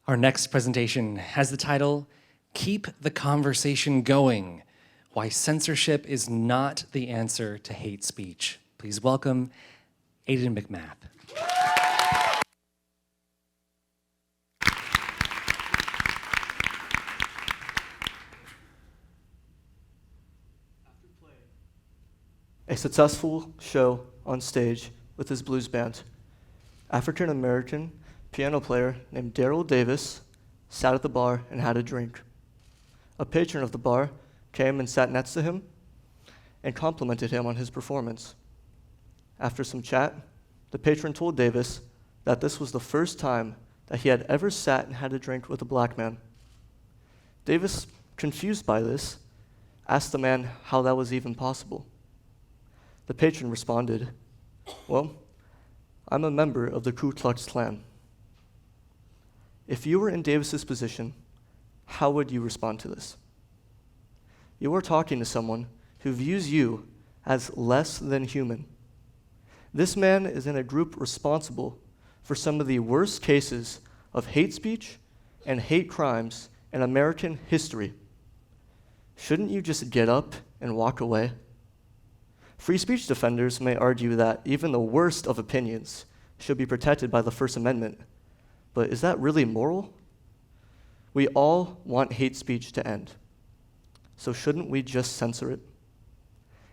Our next presentation has the title, Keep the Conversation Going, Why Censorship is Not the Answer to Hate Speech. Please welcome Ayden McMath. A successful show on stage with his blues band. African-American piano player named Daryl Davis sat at the bar and had a drink. A patron of the bar came and sat next to him and complimented him on his performance. After some chat, the patron told Davis that this was the first time that he had ever sat and had a drink with a black man. Davis, confused by this, asked the man how that was even possible. The patron responded, "Well, I'm a member of the Ku Klux Klan." If you were in Davis's position, how would you respond to this? You are talking to someone who views you as less than human. This man is in a group responsible for some of the worst cases of hate speech and hate crimes in American history. Shouldn't you just get up and walk away? Free speech defenders may argue that even the worst of opinions should be protected by the First Amendment, but is that really moral? We all want hate speech to end, so shouldn't we just censor it?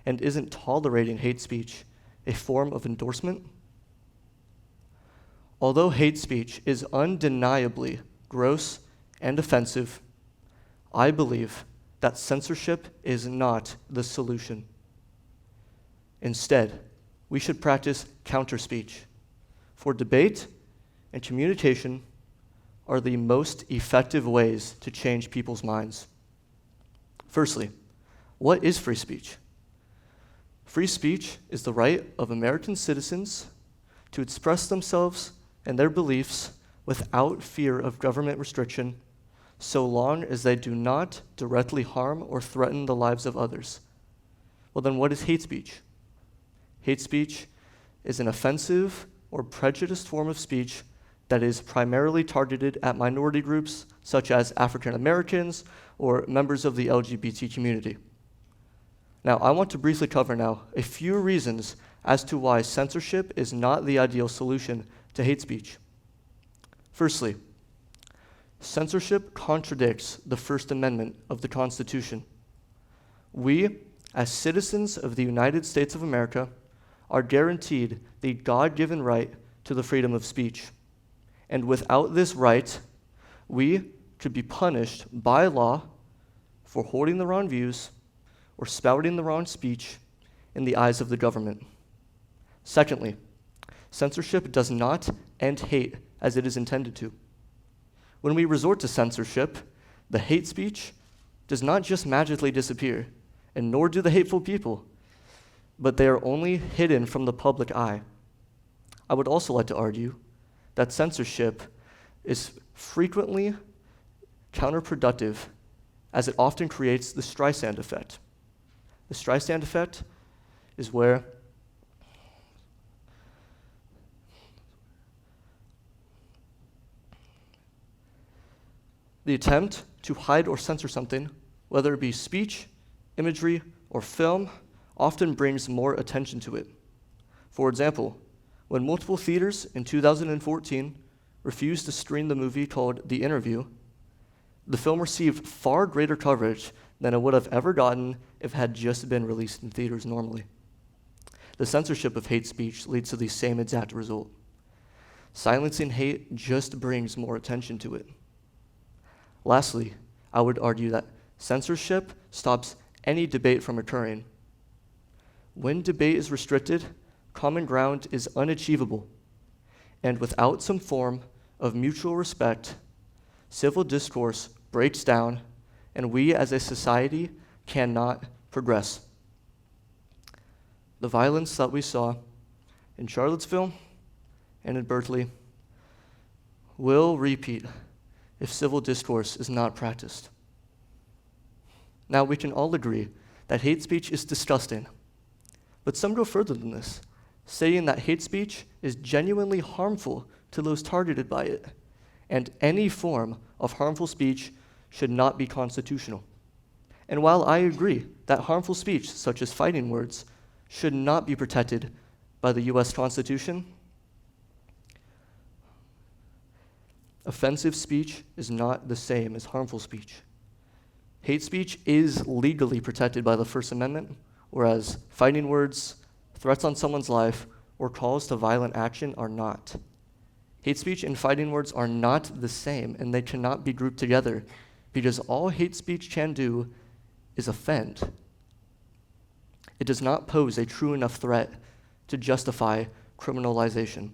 And isn't tolerating hate speech a form of endorsement? Although hate speech is undeniably gross and offensive, I believe that censorship is not the solution. Instead, we should practice counter-speech, for debate and communication are the most effective ways to change people's minds. Firstly, what is free speech? Free speech is the right of American citizens to express themselves and their beliefs without fear of government restriction, so long as they do not directly harm or threaten the lives of others. Well, then what is hate speech? Hate speech is an offensive or prejudiced form of speech that is primarily targeted at minority groups such as African Americans or members of the LGBT community. Now, I want to briefly cover now a few reasons as to why censorship is not the ideal solution to hate speech. Firstly, censorship contradicts the First Amendment of the Constitution. We, as citizens of the United States of America, are guaranteed the God-given right to the freedom of speech. And without this right, we could be punished by law for holding the wrong views or spouting the wrong speech in the eyes of the government. Secondly, censorship does not end hate as it is intended to. When we resort to censorship, the hate speech does not just magically disappear, and nor do the hateful people, but they are only hidden from the public eye. I would also like to argue that censorship is frequently counterproductive, as it often creates the Streisand effect. The Streisand effect is where the attempt to hide or censor something, whether it be speech, imagery, or film, often brings more attention to it. For example, when multiple theaters in 2014 refused to screen the movie called The Interview, the film received far greater coverage than it would have ever gotten if it had just been released in theaters normally. The censorship of hate speech leads to the same exact result. Silencing hate just brings more attention to it. Lastly, I would argue that censorship stops any debate from occurring. When debate is restricted, common ground is unachievable, and without some form of mutual respect, civil discourse breaks down, and we as a society cannot progress. The violence that we saw in Charlottesville and in Berkeley will repeat if civil discourse is not practiced. Now, we can all agree that hate speech is disgusting, but some go further than this, saying that hate speech is genuinely harmful to those targeted by it, and any form of harmful speech should not be constitutional. And while I agree that harmful speech, such as fighting words, should not be protected by the US Constitution, offensive speech is not the same as harmful speech. Hate speech is legally protected by the First Amendment, whereas fighting words, threats on someone's life, or calls to violent action are not. Hate speech and fighting words are not the same, and they cannot be grouped together, because all hate speech can do is offend. It does not pose a true enough threat to justify criminalization.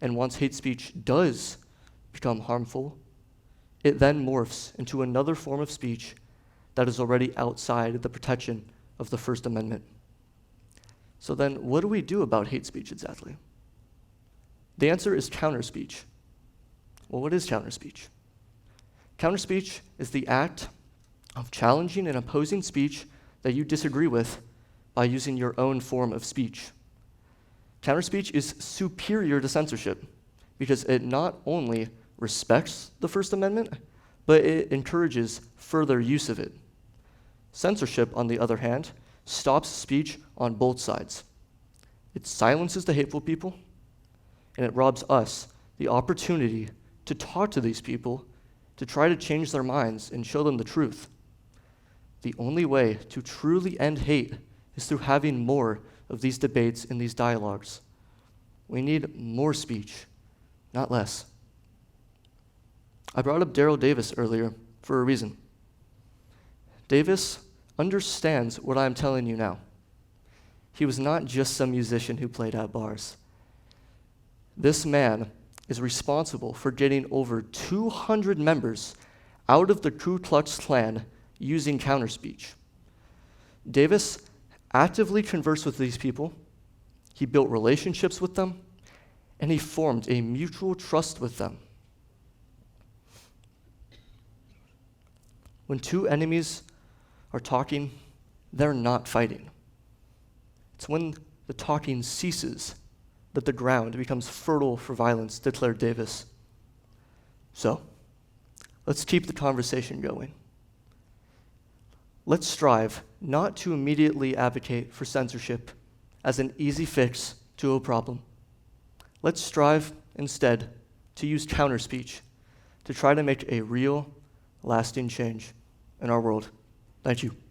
And once hate speech does become harmful, it then morphs into another form of speech that is already outside the protection of the First Amendment. So then, what do we do about hate speech exactly? The answer is counterspeech. Well, what is counterspeech? Counterspeech is the act of challenging and opposing speech that you disagree with by using your own form of speech. Counterspeech is superior to censorship because it not only respects the First Amendment, but it encourages further use of it. Censorship, on the other hand, stops speech on both sides. It silences the hateful people, and it robs us the opportunity to talk to these people, to try to change their minds and show them the truth. The only way to truly end hate is through having more of these debates and these dialogues. We need more speech, not less. I brought up Daryl Davis earlier for a reason. Davis understands what I'm telling you now. He was not just some musician who played at bars. This man is responsible for getting over 200 members out of the Ku Klux Klan using counterspeech. Davis actively conversed with these people, he built relationships with them, and he formed a mutual trust with them. When two enemies are talking, they're not fighting. It's when the talking ceases that the ground becomes fertile for violence, declared Davis. So, let's keep the conversation going. Let's strive not to immediately advocate for censorship as an easy fix to a problem. Let's strive instead to use counterspeech to try to make a real, lasting change in our world. Thank you.